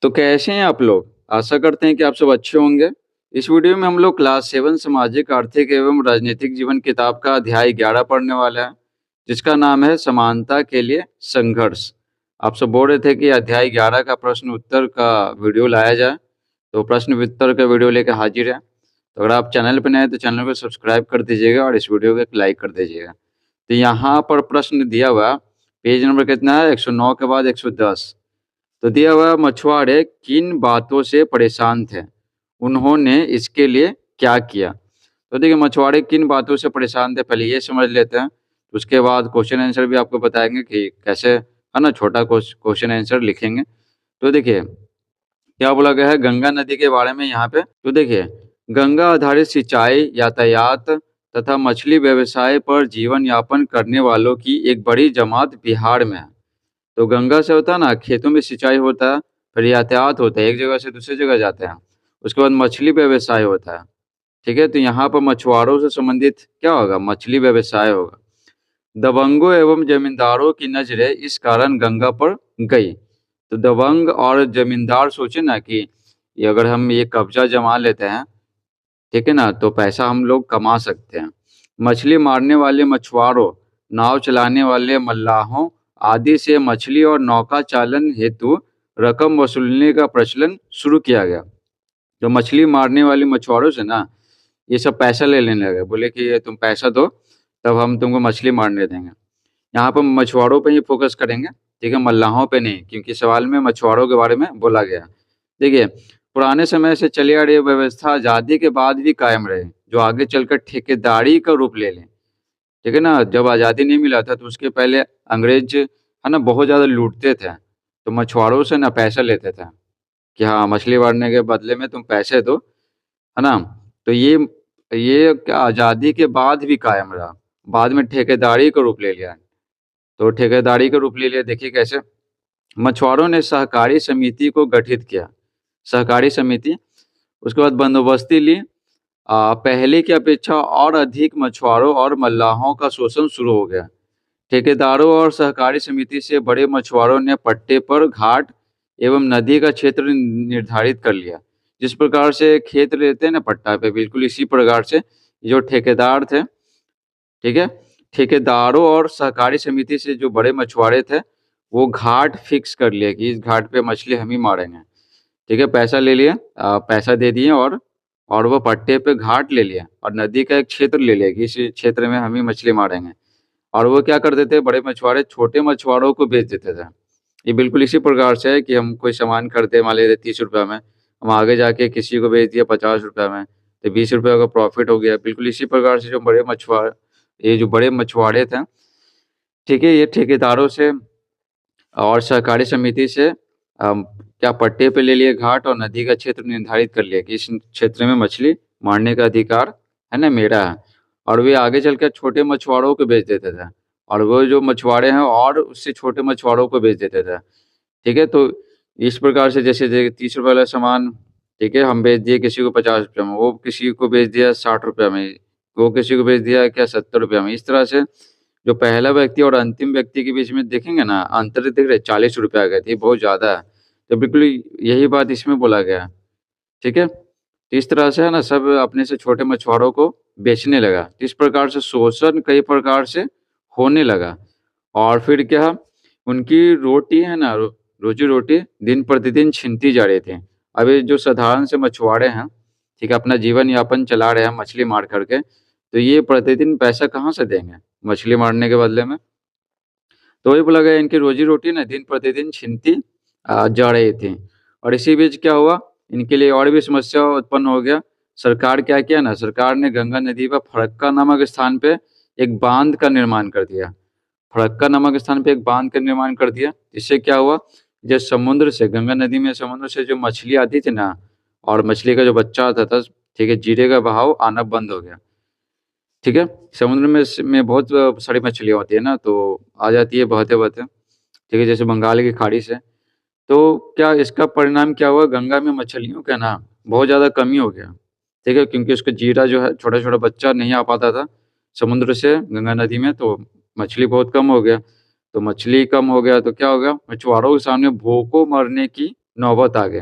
तो कैसे हैं आप लोग? आशा करते हैं कि आप सब अच्छे होंगे। इस वीडियो में हम लोग क्लास 7 सामाजिक, आर्थिक एवं राजनीतिक जीवन किताब का अध्याय 11 पढ़ने वाले हैं, जिसका नाम है समानता के लिए संघर्ष। आप सब बोल रहे थे कि अध्याय 11 का प्रश्न उत्तर का वीडियो लाया जाए, तो प्रश्न उत्तर का वीडियो लेकर हाजिर है। तो अगर आप चैनल पे नए हैं तो चैनल को सब्सक्राइब कर दीजिएगा और इस वीडियो को एक लाइक कर दीजिएगा। तो यहाँ पर प्रश्न दिया हुआ है, पेज नंबर कितना है? 109 के बाद 110। तो दिया हुआ मछुआरे किन बातों से परेशान थे? उन्होंने इसके लिए क्या किया? तो देखिए मछुआरे किन बातों से परेशान थे पहले ये समझ लेते हैं। उसके बाद क्वेश्चन आंसर भी आपको बताएँगे कि कैसे है ना छोटा क्वेश्चन आंसर लिखेंगे। तो देखिए क्या बोला गया है गंगा नदी के बारे में यहाँ पे? तो देखिए गंगा आधारित सिंचाई, यातायात तथा मछली व्यवसाय पर जीवन यापन करने वालों की एक बड़ी जमात बिहार में है। तो गंगा से होता है ना खेतों में सिंचाई होता है, फिर यातायात होता है, एक जगह से दूसरी जगह जाते हैं। उसके बाद मछली व्यवसाय होता है, ठीक है? तो यहाँ पर मछुआरों से संबंधित क्या होगा? मछली व्यवसाय होगा। दबंगों एवं जमींदारों की नज़रें इस कारण गंगा पर गई। तो दबंग और जमींदार सोचे ना कि ये अगर हम ये कब्जा जमा लेते हैं, ठीक है ना? तो पैसा हम लोग कमा सकते हैं। मछली मारने वाले मछुआरों, नाव चलाने वाले मल्लाहों आदि से मछली और नौका चालन हेतु रकम वसूलने का प्रचलन शुरू किया गया। तो मछली मारने वाले मछुआरों से ना ये सब पैसा ले लेने लगे। बोले कि ये तुम पैसा दो, तब हम तुमको मछली मारने देंगे। यहाँ पर मछुआरों पे ही फ़ोकस करेंगे, ठीक है? मल्लाहों पे नहीं, क्योंकि सवाल में मछुआरों के बारे में बोला गया है। देखिए, पुराने समय से चली आ रही व्यवस्था आज़ादी के बाद भी कायम रहे, जो आगे चलकर ठेकेदारी का रूप ले लें, ठीक है ना? जब आज़ादी नहीं मिला था, तो उसके पहले अंग्रेज़ है ना बहुत ज़्यादा लूटते थे, तो मछुआरों से ना पैसा लेते थे कि हाँ, मछली मारने के बदले में तुम पैसे दो, है ना? तो ये क्या आज़ादी के बाद भी कायम रहा, बाद में ठेकेदारी का रूप ले लिया। तो ठेकेदारी का रूप ले लिया देखिए कैसे? मछुआरों ने सहकारी समिति को गठित किया। सहकारी समिति, उसके बाद बंदोबस्ती ली। पहले की अपेक्षा और अधिक मछुआरों और मल्लाहों का शोषण शुरू हो गया। ठेकेदारों और सहकारी समिति से बड़े मछुआरों ने पट्टे पर घाट एवं नदी का क्षेत्र निर्धारित कर लिया। जिस प्रकार से खेत लेते हैं ना पट्टा पे, बिल्कुल इसी प्रकार से जो ठेकेदार थे, ठीक है? ठेकेदारों और सहकारी समिति से जो बड़े मछुआरे थे, वो घाट फिक्स कर लिए कि इस घाट पे मछली हम ही मारेंगे, ठीक है? पैसा ले लिए, पैसा दे दिए और वो पट्टे पे घाट ले लिया और नदी का एक क्षेत्र ले लिया कि इस क्षेत्र में हम ही मछली मारेंगे। और वो क्या करते थे बड़े मछुआरे छोटे मछुआरों को बेच देते थे। ये बिल्कुल इसी प्रकार से है कि हम कोई सामान खरीदे मान लीजिए ₹30 में, हम आगे जाके किसी को बेच दिया ₹50 में, तो ₹20 का प्रॉफ़िट हो गया। बिल्कुल इसी प्रकार से जो ये जो बड़े मछुआरे थे, ठीक है? ये ठेकेदारों से और सहकारी समिति से क्या पट्टे पे ले लिए घाट और नदी का क्षेत्र निर्धारित कर लिया कि इस क्षेत्र में मछली मारने का अधिकार है ना मेरा है। और वे आगे चलकर छोटे मछुआरों को बेच देते थे और वो जो मछुआरे हैं और उससे छोटे मछुआरों को बेच देते थे, ठीक है? तो इस प्रकार से जैसे ₹30 वाला सामान, ठीक है, हम बेच दिए किसी को ₹50 में, वो किसी को बेच दिया ₹60 में, वो किसी को बेच दिया क्या ₹70 में। इस तरह से जो पहला व्यक्ति और अंतिम व्यक्ति के बीच में देखेंगे ना अंतर दिख रहा है ₹40 आ गए थे, बहुत ज़्यादा है। तो बिल्कुल यही बात इसमें बोला गया है, ठीक है? तो इस तरह से है ना सब अपने से छोटे मछुआरों को बेचने लगा। तो इस प्रकार से शोषण कई प्रकार से होने लगा और फिर क्या उनकी रोटी है ना रोज़ी-रोटी दिन-प्रतिदिन छिनती जा रही थी। अब ये जो साधारण से मछुआरे हैं, ठीक है, अपना जीवन यापन चला रहे हैं मछली मार कर के, तो ये प्रतिदिन पैसा कहाँ से देंगे मछली मारने के बदले में? तो वही बोला गया इनकी रोज़ी-रोटी ना दिन-प्रतिदिन छिनती जा रही थी और इसी बीच क्या हुआ, इनके लिए और भी समस्या उत्पन्न हो गया। सरकार क्या किया ना, सरकार ने गंगा नदी पर फरक्का नामक स्थान पे एक बाँध का निर्माण कर दिया। फरक्का नामक स्थान पे एक बाँध का निर्माण कर दिया। इससे क्या हुआ, जो समुद्र से गंगा नदी में समुद्र से जो मछली आती थी ना और मछली का जो बच्चा आता था, ठीक है, जीरे का बहाव आना बंद हो गया। ठीक है? समुद्र में बहुत सारी मछलियाँ होती है ना, तो आ जाती है बहते-बहते, ठीक है? जैसे बंगाल की खाड़ी से। तो क्या इसका परिणाम क्या हुआ, गंगा में मछलियों का ना बहुत ज़्यादा कमी हो गया, ठीक है? क्योंकि उसका जीरा जो है छोटा-छोटा बच्चा नहीं आ पाता था समुद्र से गंगा नदी में, तो मछली बहुत कम हो गया। तो मछली कम हो गया तो क्या हो गया, मछुआरों के सामने भूखों मरने की नौबत आ गई।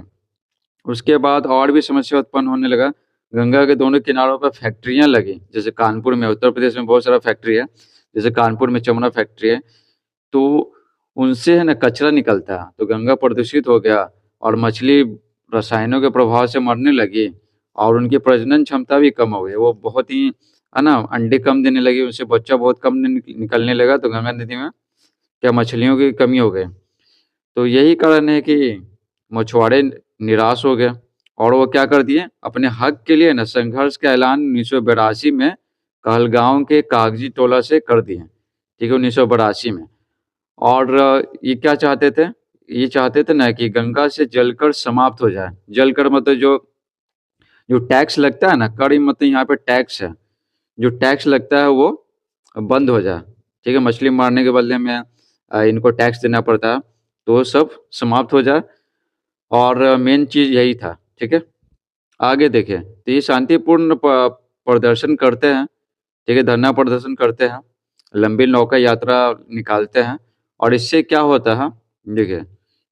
उसके बाद और भी समस्या उत्पन्न होने लगा। गंगा के दोनों किनारों पर फैक्ट्रियाँ लगी, जैसे कानपुर में, उत्तर प्रदेश में बहुत सारा फैक्ट्री है, जैसे कानपुर में चमड़ा फैक्ट्री है। तो उनसे है ना कचरा निकलता है, तो गंगा प्रदूषित हो गया और मछली रसायनों के प्रभाव से मरने लगी और उनकी प्रजनन क्षमता भी कम हो गई। वो बहुत ही है ना अंडे कम देने लगी, उससे बच्चा बहुत कम निकलने लगा, तो गंगा नदी में क्या मछलियों की कमी हो गई। तो यही कारण है कि मछुआरे निराश हो गए और वो क्या कर दिए, अपने हक के लिए ना संघर्ष का ऐलान 1982 में कहलगांव के कागजी टोला से कर दिए। ठीक है, 1982 में। और ये क्या चाहते थे? ये चाहते थे ना कि गंगा से जलकर समाप्त हो जाए। जलकर मतलब जो जो टैक्स लगता है ना, कर मतलब यहाँ पे टैक्स है। जो टैक्स लगता है वो बंद हो जाए। ठीक है, मछली मारने के बदले में इनको टैक्स देना पड़ता है, तो वो सब समाप्त हो जाए और मेन चीज़ यही था। ठीक है? आगे देखें, तो ये शांतिपूर्ण प्रदर्शन करते हैं। ठीक है, धरना प्रदर्शन करते हैं, लंबी नौका यात्रा निकालते हैं और इससे क्या होता है, देखिए,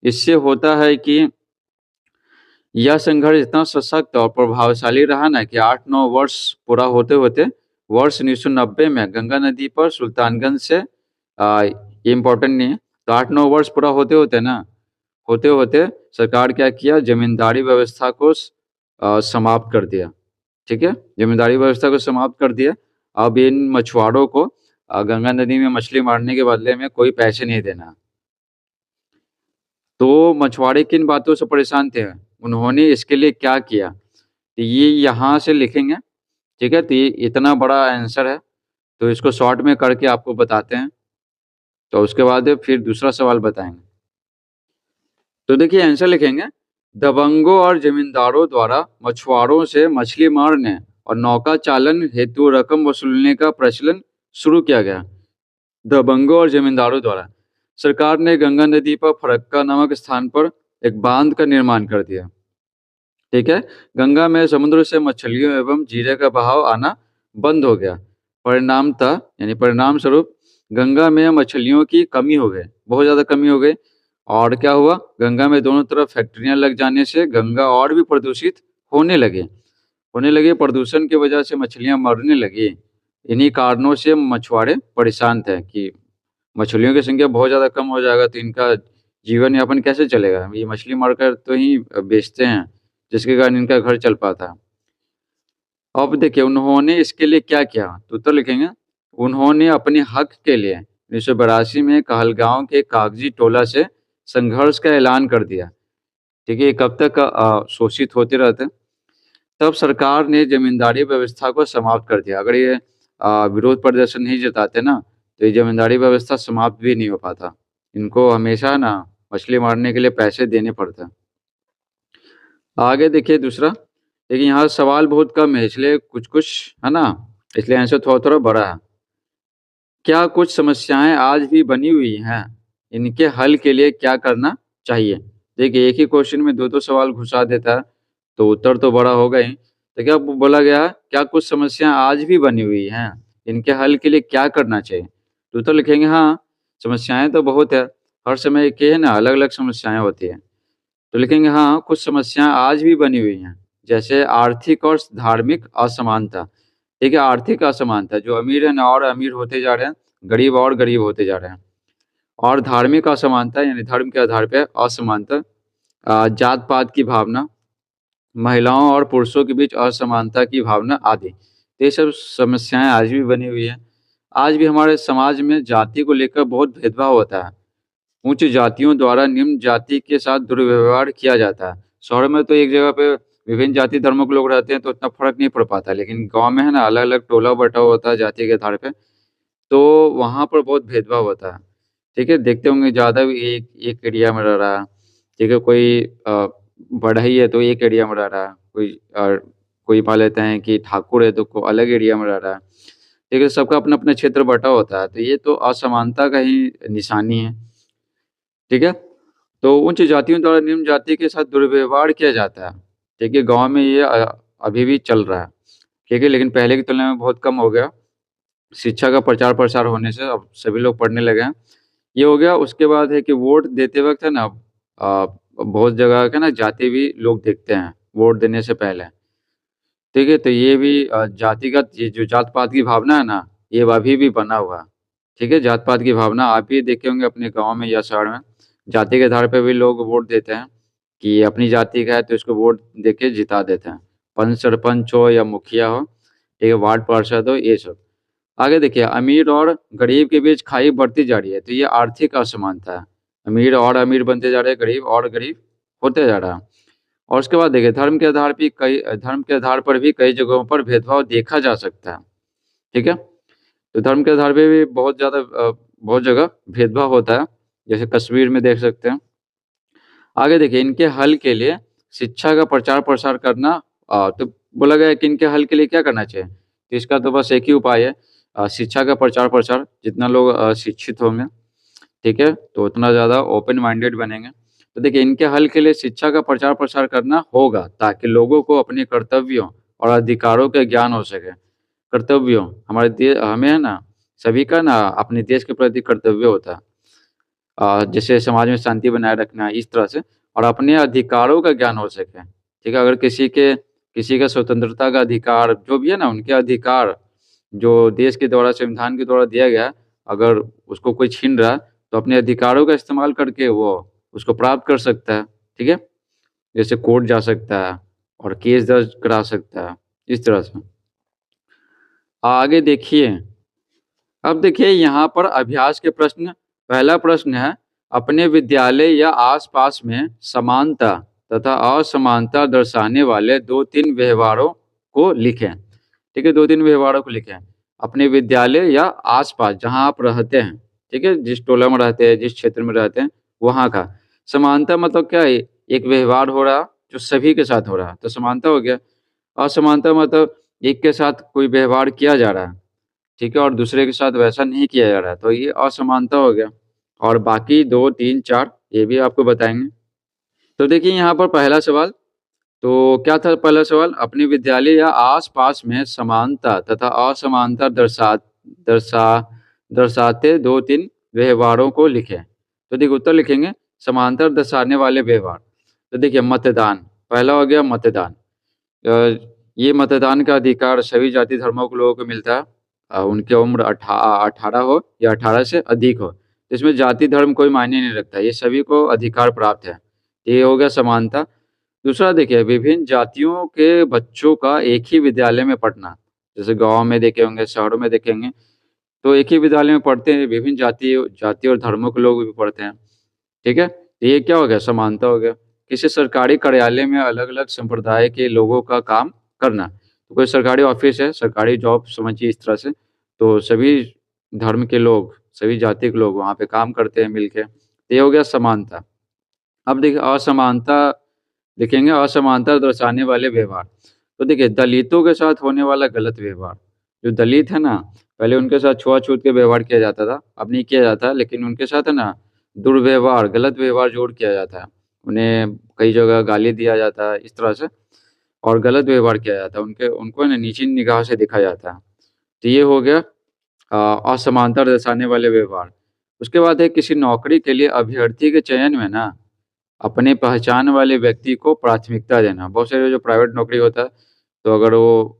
इससे होता है कि यह संघर्ष इतना सशक्त और प्रभावशाली रहा ना कि 8-9 वर्ष पूरा होते-होते वर्ष 1990 में गंगा नदी पर सुल्तानगंज से ये इम्पोर्टेंट नहीं है, तो 8-9 वर्ष पूरा होते-होते ना, होते-होते सरकार क्या किया, ज़मींदारी व्यवस्था को समाप्त कर दिया। ठीक है? ज़मींदारी व्यवस्था को समाप्त कर दिया। अब इन मछुआरों को गंगा नदी में मछली मारने के बदले में कोई पैसे नहीं देना। तो मछुआरे किन बातों से परेशान थे? उन्होंने इसके लिए क्या किया? तो ये यहाँ से लिखेंगे, ठीक है? तो ये इतना बड़ा आंसर है, तो इसको शॉर्ट में करके आपको बताते हैं, तो उसके बाद फिर दूसरा सवाल बताएँगे। तो देखिए आंसर लिखेंगे, दबंगों और जमींदारों द्वारा मछुआरों से मछली मारने और नौका चालन हेतु रकम वसूलने का प्रचलन शुरू किया गया। दबंगों और जमींदारों द्वारा सरकार ने गंगा नदी पर फरक्का नामक स्थान पर एक बांध का निर्माण कर दिया। ठीक है, गंगा में समुद्र से मछलियों एवं जीरे का बहाव आना बंद हो गया। परिणामतः यानी परिणाम स्वरूप गंगा में मछलियों की कमी हो गई, बहुत ज़्यादा कमी हो गई। और क्या हुआ, गंगा में दोनों तरफ फैक्ट्रियां लग जाने से गंगा और भी प्रदूषित होने लगे होने लगे प्रदूषण की वजह से मछलियां मरने लगी। इन्हीं कारणों से मछुआरे परेशान थे कि मछलियों की संख्या बहुत ज़्यादा कम हो जाएगा, तो इनका जीवन यापन कैसे चलेगा? ये मछली मारकर तो ही बेचते हैं, जिसके कारण इनका घर चल पाता है। अब देखिए उन्होंने इसके लिए क्या किया? तो उत्तर लिखेंगे, उन्होंने अपने हक के लिए 1982 में कहलगांव के कागजी टोला से संघर्ष का ऐलान कर दिया। ठीक है, ये कब तक शोषित होते रहते। तब सरकार ने ज़मींदारी व्यवस्था को समाप्त कर दिया। अगर ये विरोध प्रदर्शन नहीं जताते ना, तो ये ज़मींदारी व्यवस्था समाप्त भी नहीं हो पाता। इनको हमेशा ना मछली मारने के लिए पैसे देने पड़ते हैं। आगे देखिए दूसरा, लेकिन यहाँ सवाल बहुत कम है, इसलिए कुछ-कुछ है ना, इसलिए आंसर थोड़ा-थोड़ा बड़ा है। क्या कुछ समस्याएँ आज भी बनी हुई हैं? इनके हल के लिए क्या करना चाहिए? देखिए एक ही क्वेश्चन में 2-2 सवाल घुसा देता है, तो उत्तर तो बड़ा होगा ही। तो क्या बोला गया है, क्या कुछ समस्याएँ आज भी बनी हुई हैं? इनके हल के लिए क्या करना चाहिए? तो उत्तर लिखेंगे हाँ, समस्याएँ तो बहुत है। हर समय के है ना अलग-अलग समस्याएँ होती हैं। तो लिखेंगे हाँ, कुछ समस्याएँ आज भी बनी हुई हैं, जैसे आर्थिक और धार्मिक असमानता। ठीक है, आर्थिक असमानता, जो अमीर है ना और अमीर होते जा रहे हैं, गरीब और गरीब होते जा रहे हैं। और धार्मिक असमानता यानी धर्म के आधार पे असमानता, जात-पात की भावना, महिलाओं और पुरुषों के बीच असमानता की भावना आदि। तो ये सब समस्याएँ आज भी बनी हुई हैं। आज भी हमारे समाज में जाति को लेकर बहुत भेदभाव होता है। उच्च जातियों द्वारा निम्न जाति के साथ दुर्व्यवहार किया जाता है। शहर में तो एक जगह पे विभिन्न जाति धर्मों के लोग रहते हैं, तो इतना फ़र्क नहीं पड़ पाता, लेकिन गाँव में है ना अलग-अलग टोला बँटा होता है जाति के आधार पे, तो वहाँ पर बहुत भेदभाव होता है। ठीक है? देखते होंगे ज़्यादा भी एक एक एरिया में रह रहा है, ठीक है? कोई बढ़ई है तो एक एरिया में रह रहा है, कोई मान लेते हैं कि ठाकुर है तो को अलग एरिया में रह रहा है। ठीक है? सबका अपना-अपना क्षेत्र बँटा होता है, तो ये तो असमानता का ही निशानी है। ठीक है? तो उच्च जातियों द्वारा निम्न जाति के साथ दुर्व्यवहार किया जाता है। ठीक है? गाँव में ये अभी भी चल रहा है। ठीक है? लेकिन पहले की तुलना में बहुत कम हो गया। शिक्षा का प्रचार-प्रसार होने से अब सभी लोग पढ़ने लगे हैं। ये हो गया, उसके बाद है कि वोट देते वक़्त है ना बहुत जगह के ना जाति भी लोग देखते हैं वोट देने से पहले। ठीक है? तो ये भी जातिगत ये जो जात-पात की भावना है ना, ये अभी भी बना हुआ है। ठीक है? जात-पात की भावना आप भी देखे होंगे अपने गाँव में या शहर में, जाति के आधार पे भी लोग वोट देते हैं कि ये अपनी जाति का है तो इसको वोट देके जिता देते हैं। पंच, सरपंच हो या मुखिया हो, ठीक है? वार्ड पार्षद हो, ये सब। आगे देखिए अमीर और गरीब के बीच खाई बढ़ती जा रही है, तो ये आर्थिक असमानता है। अमीर और अमीर बनते जा रहे हैं, गरीब और गरीब होते जा रहा है। और उसके बाद देखिए धर्म के आधार पर भी कई जगहों पर भेदभाव देखा जा सकता है, ठीक है? तो धर्म के आधार पे भी बहुत जगह भेदभाव होता है, जैसे कश्मीर में देख सकते हैं। आगे देखिए इनके हल के लिए शिक्षा का प्रचार-प्रसार करना तो बोला गया है कि इनके हल के लिए क्या करना चाहिए? तो इसका तो बस एक ही उपाय है शिक्षा का प्रचार-प्रसार जितना लोग शिक्षित होंगे, ठीक है? तो उतना ज़्यादा ओपन माइंडेड बनेंगे। तो देखिए इनके हल के लिए शिक्षा का प्रचार-प्रसार करना होगा ताकि लोगों को अपने कर्तव्यों और अधिकारों का ज्ञान हो सके। कर्तव्यों हमें है ना सभी का ना अपने देश के प्रति कर्तव्य होता है। जैसे समाज में शांति बनाए रखना इस तरह से और अपने अधिकारों का ज्ञान हो सके, ठीक है? अगर किसी का स्वतंत्रता का अधिकार जो भी है ना उनके अधिकार जो देश के द्वारा संविधान के द्वारा दिया गया है, अगर उसको कोई छीन रहा है, तो अपने अधिकारों का इस्तेमाल करके वो उसको प्राप्त कर सकता है, ठीक है? जैसे कोर्ट जा सकता है और केस दर्ज करा सकता है, इस तरह से। आगे देखिए अब देखिए यहाँ पर अभ्यास के प्रश्न पहला प्रश्न है अपने विद्यालय या आसपास में समानता तथा असमानता दर्शाने वाले 2-3 व्यवहारों को लिखें। ठीक है, 2-3 व्यवहारों को लिखें। अपने विद्यालय या आसपास जहाँ आप रहते हैं, ठीक है, जिस टोला में रहते हैं, जिस क्षेत्र में रहते हैं, वहाँ का। समानता मतलब क्या है? एक व्यवहार हो रहा जो सभी के साथ हो रहा है, तो समानता हो गया। असमानता मतलब एक के साथ कोई व्यवहार किया जा रहा है। ठीक है? और दूसरे के साथ वैसा नहीं किया जा रहा है, तो ये असमानता हो गया और बाकी 2, 3, 4 ये भी आपको बताएँगे। तो देखिए यहाँ पर पहला सवाल, तो क्या था पहला सवाल? अपने विद्यालय या आस-पास में समानता तथा असमानता दर्शा दर्शाते 2-3 व्यवहारों को लिखें। तो देखिए उत्तर लिखेंगे समांतर दर्शाने वाले व्यवहार। तो देखिए मतदान, पहला हो गया मतदान। अ, ये मतदान का अधिकार सभी जाति धर्मों के लोगों को मिलता है। उनकी उम्र 18 हो या 18 से अधिक हो। इसमें जाति धर्म कोई मायने नहीं रखता, ये सभी को अधिकार प्राप्त है। ये हो गया समानता। दूसरा देखिए विभिन्न जातियों के बच्चों का एक ही विद्यालय में पढ़ना, जैसे गाँव में देखे होंगे, शहरों में देखेंगे, तो एक ही विद्यालय में पढ़ते हैं, विभिन्न जाति और धर्मों के लोग भी पढ़ते हैं। ठीक है? तो ये क्या हो गया? समानता हो गया। किसी सरकारी कार्यालय में अलग-अलग संप्रदाय के लोगों का काम करना। तो कोई सरकारी ऑफ़िस है, सरकारी जॉब समझिए इस तरह से, तो सभी धर्म के लोग, सभी जाति के लोग वहाँ पे काम करते हैं मिलके। तो ये हो गया समानता। अब देखिए असमानता लिखेंगे असमानता दर्शाने वाले व्यवहार। तो देखिए दलितों के साथ होने वाला गलत व्यवहार। जो दलित है ना, पहले उनके साथ छुआ-छूत के व्यवहार किया जाता था, अब नहीं किया जाता लेकिन उनके साथ है ना दुर्व्यवहार, गलत व्यवहार ज़रूर किया जाता है। उन्हें कई जगह गाली दिया जाता है इस तरह से और गलत व्यवहार किया जाता है। उनको है ना नीची निगाह से देखा जाता है। तो ये हो गया असमानता दर्शाने वाले व्यवहार। उसके बाद है किसी नौकरी के लिए अभ्यर्थी के चयन में ना अपने पहचान वाले व्यक्ति को प्राथमिकता देना। बहुत सारे जो प्राइवेट नौकरी होता है, तो अगर वो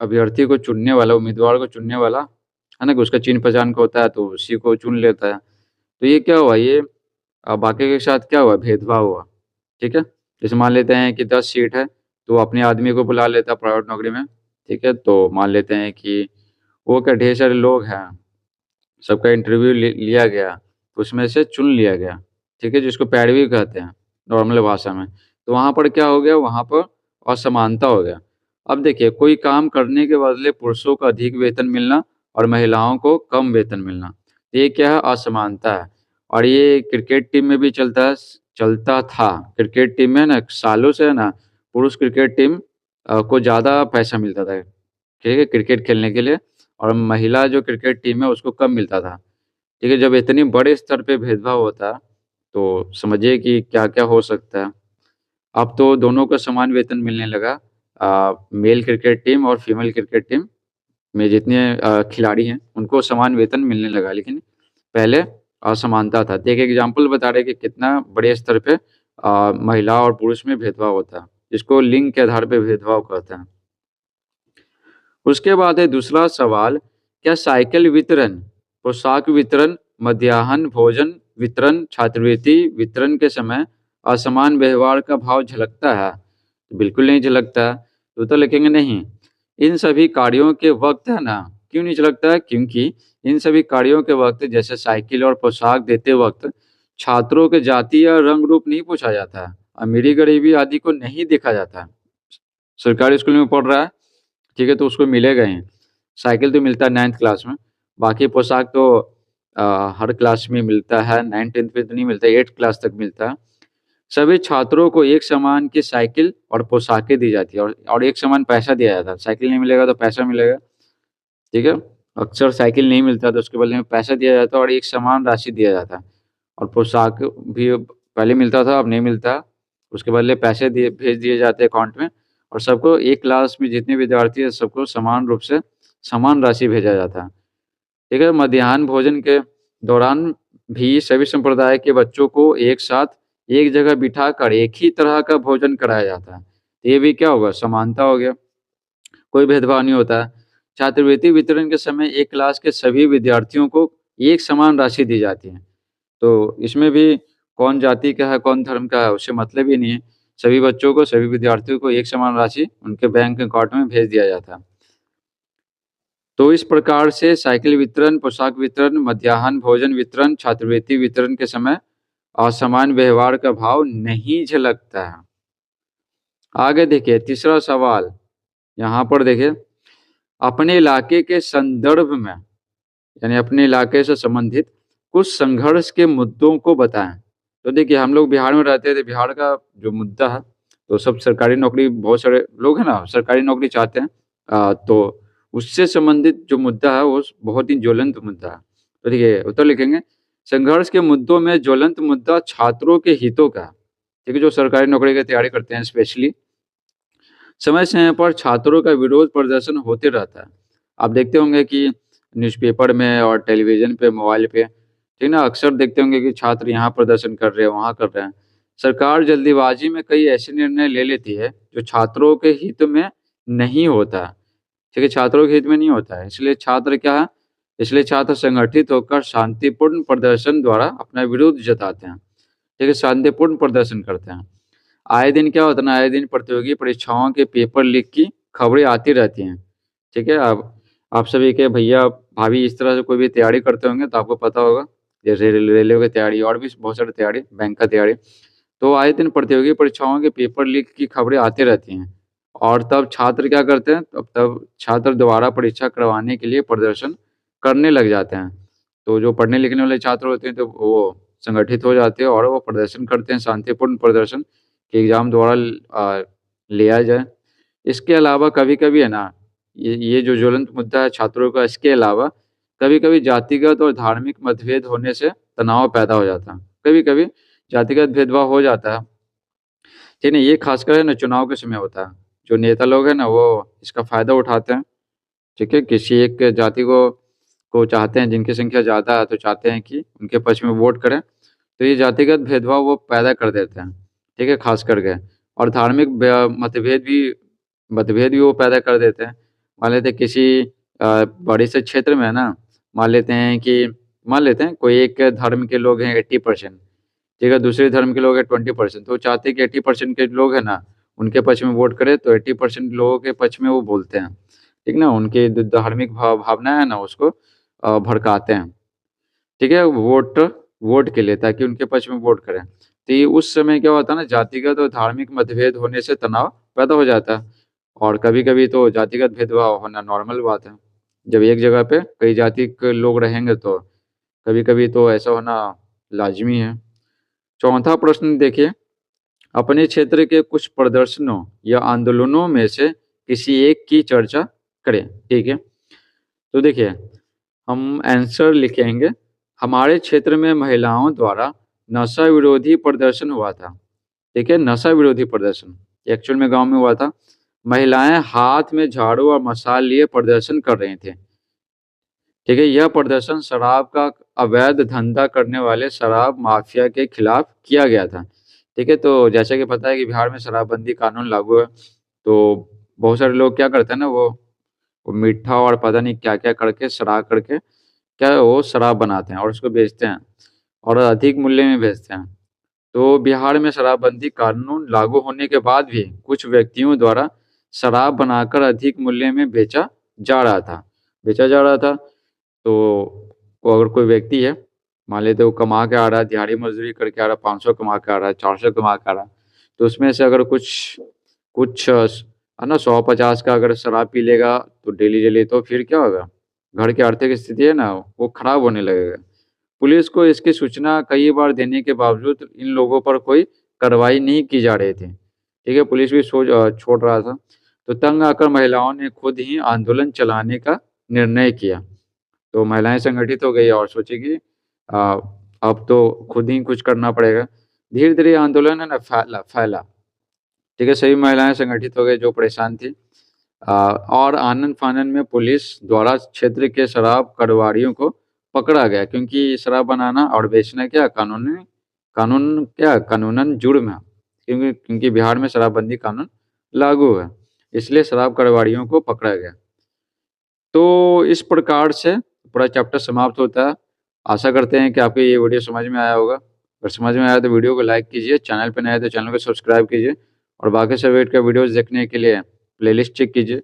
अभ्यर्थी को चुनने वाला, उम्मीदवार को चुनने वाला, है ना? कि उसका चिन्ह-पहचान का होता है, तो उसी को चुन लेता है। तो ये क्या हुआ? ये बाकी के साथ क्या हुआ? भेदभाव हुआ, ठीक है? जैसे मान लेते हैं कि 10 सीट है, तो वो अपने आदमी को बुला लेता है प्राइवेट नौकरी में, ठीक है? तो मान लेते हैं कि वो क्या ढेर सारे लोग हैं, सबका इंटरव्यू लिया गया, उसमें से चुन लिया गया, ठीक है? जिसको पैरवी कहते हैं, नॉर्मल भाषा में। तो वहाँ पर क्या हो गया? वहाँ पर असमानता हो गया। अब देखिए, कोई काम करने के बदले पुरुषों को अधिक वेतन मिलना और महिलाओं को कम वेतन मिलना, ये क्या है? असमानता है और ये क्रिकेट टीम में भी चलता था। क्रिकेट टीम में ना सालों से है ना, पुरुष क्रिकेट टीम को ज़्यादा पैसा मिलता था, ठीक है? क्रिकेट खेलने के लिए और महिला जो क्रिकेट टीम है उसको कम मिलता था। ठीक है, जब इतनी बड़े स्तर पे भेदभाव होता है, तो समझिए कि क्या-क्या हो सकता है। अब तो दोनों को समान वेतन मिलने लगा। मेल क्रिकेट टीम और फीमेल क्रिकेट टीम में जितने खिलाड़ी हैं, उनको समान वेतन मिलने लगा, लेकिन पहले असमानता था। तो एक एग्ज़ाम्पल बता रहे हैं कि कितना बड़े स्तर पे महिला और पुरुष में भेदभाव होता है, जिसको लिंग के आधार पे भेदभाव कहते हैं। उसके बाद है दूसरा सवाल, क्या साइकिल वितरण, पोशाक वितरण, मध्याह्न भोजन वितरण, छात्रवृत्ति वितरण के समय असमान व्यवहार का भाव झलकता है? बिल्कुल नहीं झलकता। तो लिखेंगे नहीं। इन सभी कार्यों के वक्त है ना, क्यों नहीं झलकता है? क्योंकि इन सभी कार्यों के वक्त जैसे साइकिल और पोशाक देते वक्त छात्रों के जाति या रंग रूप नहीं पूछा जाता है, अमीरी गरीबी आदि को नहीं देखा जाता है। सरकारी स्कूल में पढ़ रहा है, ठीक है, तो उसको मिलेगा ही। साइकिल तो मिलता है 9th क्लास में, बाकी पोशाक तो हर क्लास में मिलता है, 9th-10th में तो नहीं मिलता, 8th क्लास तक मिलता है। सभी छात्रों को एक समान की साइकिल और पोशाकें दी जाती है और एक समान पैसा दिया जाता है। साइकिल नहीं मिलेगा तो पैसा मिलेगा, ठीक है? अक्सर साइकिल नहीं मिलता तो उसके बदले में पैसा दिया जाता है और एक समान राशि दिया जाता है। और पोशाक भी पहले मिलता था, अब नहीं मिलता। उसके बदले पैसे भेज दिए जाते हैं अकाउंट में और सबको एक क्लास में जितने विद्यार्थी हैं सबको समान रूप से समान राशि भेजा जाता है। ठीक है? मध्याह्न भोजन के दौरान भी सभी संप्रदाय के बच्चों को एक साथ एक जगह बिठाकर एक ही तरह का भोजन कराया जाता है। ये भी क्या होगा? समानता हो गया, कोई भेदभाव नहीं होता है। छात्रवृत्ति वितरण के समय एक क्लास के सभी विद्यार्थियों को एक समान राशि दी जाती है। तो इसमें भी कौन जाति का है, कौन धर्म का है, उससे मतलब ही नहीं है। सभी बच्चों को, सभी विद्यार्थियों को एक समान राशि उनके बैंक अकाउंट में भेज दिया जाता है। तो इस प्रकार से साइकिल वितरण, पोशाक वितरण, मध्याह्न भोजन वितरण, छात्रवृत्ति वितरण के समय असमान व्यवहार का भाव नहीं झलकता है। आगे देखिए तीसरा सवाल, यहाँ पर देखिए, अपने इलाके के संदर्भ में यानी अपने इलाके से संबंधित कुछ संघर्ष के मुद्दों को बताएं। तो देखिए हम लोग बिहार में रहते थे, बिहार का जो मुद्दा है तो सब सरकारी नौकरी, बहुत सारे लोग हैं ना सरकारी नौकरी चाहते हैं, तो उससे संबंधित जो मुद्दा है वो बहुत ही ज्वलंत मुद्दा है। तो देखिए उत्तर लिखेंगे, संघर्ष के मुद्दों में ज्वलंत मुद्दा छात्रों के हितों का है, ठीक है, जो सरकारी नौकरी की तैयारी करते हैं स्पेशली। समय समय पर छात्रों का विरोध प्रदर्शन होते रहता है। आप देखते होंगे कि न्यूज़पेपर में और टेलीविज़न पे, मोबाइल पे, ठीक ना, अक्सर देखते होंगे कि छात्र यहाँ प्रदर्शन कर रहे हैं, वहाँ कर रहे हैं। सरकार जल्दीबाजी में कई ऐसे निर्णय ले लेती है जो छात्रों के हित में नहीं होता है, ठीक है, छात्रों के हित में नहीं होता है। इसलिए छात्र संगठित होकर शांतिपूर्ण प्रदर्शन द्वारा अपना विरोध जताते हैं, ठीक है, शांतिपूर्ण प्रदर्शन करते हैं। आए दिन क्या होता है ना, आए दिन प्रतियोगी परीक्षाओं के पेपर लीक की खबरें आती रहती हैं, ठीक है। आप सभी के भैया भाभी इस तरह से कोई भी तैयारी करते होंगे तो आपको पता होगा, जैसे रेलवे की तैयारी और भी बहुत सारी तैयारी, बैंक का तैयारी, तो आए दिन प्रतियोगी परीक्षाओं के पेपर लीक की खबरें आती रहती हैं और तब छात्र क्या करते हैं, तब छात्र दोबारा परीक्षा करवाने के लिए प्रदर्शन करने लग जाते हैं। तो जो पढ़ने लिखने वाले छात्र होते हैं तो वो संगठित हो जाते हैं और वो प्रदर्शन करते हैं, शांतिपूर्ण प्रदर्शन कि एग्ज़ाम दोबारा लिया जाए। इसके अलावा कभी-कभी है ना, ये जो ज्वलंत मुद्दा है छात्रों का, इसके अलावा कभी-कभी जातिगत और धार्मिक मतभेद होने से तनाव पैदा हो जाता है। कभी-कभी जातिगत भेदभाव हो जाता है, ठीक है, ये खासकर है ना चुनाव के समय होता है। जो नेता लोग हैं ना वो इसका फ़ायदा उठाते हैं, ठीक है? किसी एक जाति को चाहते हैं, जिनकी संख्या ज़्यादा है तो चाहते हैं कि उनके पक्ष में वोट करें, तो ये जातिगत भेदभाव वो पैदा कर देते हैं, ठीक है? ख़ास करके और धार्मिक मतभेद भी वो पैदा कर देते हैं। मान लेते हैं किसी बड़े से क्षेत्र में है ना, मान लेते हैं कोई एक धर्म के लोग हैं 80%, ठीक है? दूसरे धर्म के लोग हैं 20%, तो वो चाहते हैं कि 80% के लोग हैं ना, उनके पक्ष में वोट करें, तो 80% लोगों के पक्ष में वो बोलते हैं, ठीक ना? उनकी द धार्मिक भावना है ना उसको भड़काते हैं, ठीक है? वोट के लिए, ताकि उनके पक्ष में वोट करें। तो ये उस समय क्या होता है ना, जातिगत और धार्मिक मतभेद होने से तनाव पैदा हो जाता है और कभी-कभी तो जातिगत भेदभाव होना नॉर्मल बात है। जब एक जगह पे कई जाति के लोग रहेंगे तो कभी-कभी तो ऐसा होना लाज़मी है। चौथा प्रश्न देखिए, अपने क्षेत्र के कुछ प्रदर्शनों या आंदोलनों में से किसी एक की चर्चा करें, ठीक है? तो देखिए, हम आंसर लिखेंगे, हमारे क्षेत्र में महिलाओं द्वारा नशा विरोधी प्रदर्शन हुआ था, ठीक है? नशा विरोधी प्रदर्शन, एक्चुअल में गाँव में हुआ था। महिलाएँ हाथ में झाड़ू और मशाल लिए प्रदर्शन कर रही थीं, ठीक है? यह प्रदर्शन शराब का अवैध धंधा करने वाले शराब माफिया के खिलाफ किया गया था, ठीक है, तो जैसा कि पता है कि बिहार में शराबबंदी कानून लागू है, तो बहुत सारे लोग क्या करते हैं ना, वो मीठा और पता नहीं क्या-क्या करके सड़ा करके क्या वो शराब बनाते हैं और उसको बेचते हैं और अधिक मूल्य में बेचते हैं। तो बिहार में शराबबंदी कानून लागू होने के बाद भी कुछ व्यक्तियों द्वारा शराब बनाकर अधिक मूल्य में बेचा जा रहा था। तो वो अगर कोई व्यक्ति है, मान लेते वो कमा के आ रहा है, दिहाड़ी मज़दूरी करके आ रहा है, 500 कमा के आ रहा है, 400 कमा के आ रहा है, तो उसमें से अगर कुछ कुछ है ना 100-50 का अगर शराब पी लेगा तो डेली-डेली, तो फिर क्या होगा? घर की आर्थिक स्थिति है ना, वो खराब होने लगेगा। पुलिस को इसकी सूचना कई बार देने के बावजूद इन लोगों पर कोई कार्रवाई नहीं की जा रही थी। ठीक है, पुलिस भी छोड़ रहा था। तो तंग आकर महिलाओं ने खुद ही आंदोलन चलाने का निर्णय किया। तो महिलाएँ संगठित हो गई और सोची कि अ, अब तो खुद ही कुछ करना पड़ेगा। धीरे-धीरे आंदोलन है ना फैला। ठीक है, सभी महिलाएँ संगठित हो गई जो परेशान थी। और आनन-फानन में पुलिस द्वारा क्षेत्र के शराब कारोबारियों को पकड़ा गया, क्योंकि शराब बनाना और बेचना क्या कानूनन जुर्म है। क्योंकि बिहार में शराबबंदी कानून लागू है, इसलिए शराब कारोबारियों को पकड़ा गया। तो इस प्रकार से पूरा चैप्टर समाप्त होता है। आशा करते हैं कि आपको ये वीडियो समझ में आया होगा। अगर समझ में आया तो वीडियो को लाइक कीजिए, चैनल पे नए हैं तो चैनल को सब्सक्राइब कीजिए और बाकी सब वेट का वीडियोज़ देखने के लिए प्लेलिस्ट चेक कीजिए।